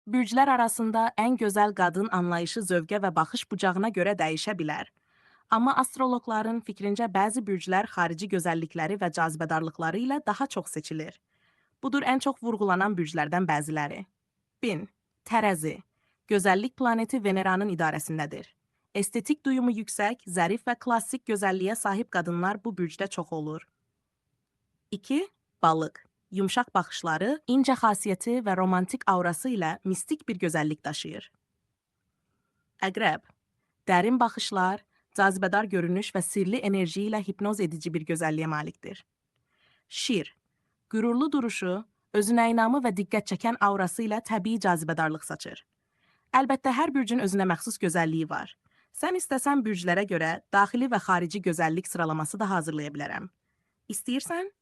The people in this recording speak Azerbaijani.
Bürclər arasında ən gözəl qadın anlayışı zövqə və baxış bucağına görə dəyişə bilər. Amma astroloqların fikrincə bəzi bürclər xarici gözəllikləri və cazibədarlıqları ilə daha çox seçilir. Budur ən çox vurğulanan bürclərdən bəziləri. 1000. Tərəzi. Gözəllik planeti Veneranın idarəsindədir. Estetik duyumu yüksək, zərif və klassik gözəlliyə sahib qadınlar bu bürcdə çox olur. 2. Balıq. Yumşaq baxışları, incə xasiyyəti və romantik aurası ilə mistik bir gözəllik daşıyır. Əqrəb. Dərin baxışlar, cazibədar görünüş və sirli enerji ilə hipnoz edici bir gözəlliyə malikdir. Şir. Qürurlu duruşu, özünə inamı və diqqət çəkən aurası ilə təbii cazibədarlıq saçır. Əlbəttə, hər bürcün özünə məxsus gözəlliyi var. Sən istəsən bürclərə görə daxili və xarici gözəllik sıralaması da hazırlaya bilərəm. İstəyirsən,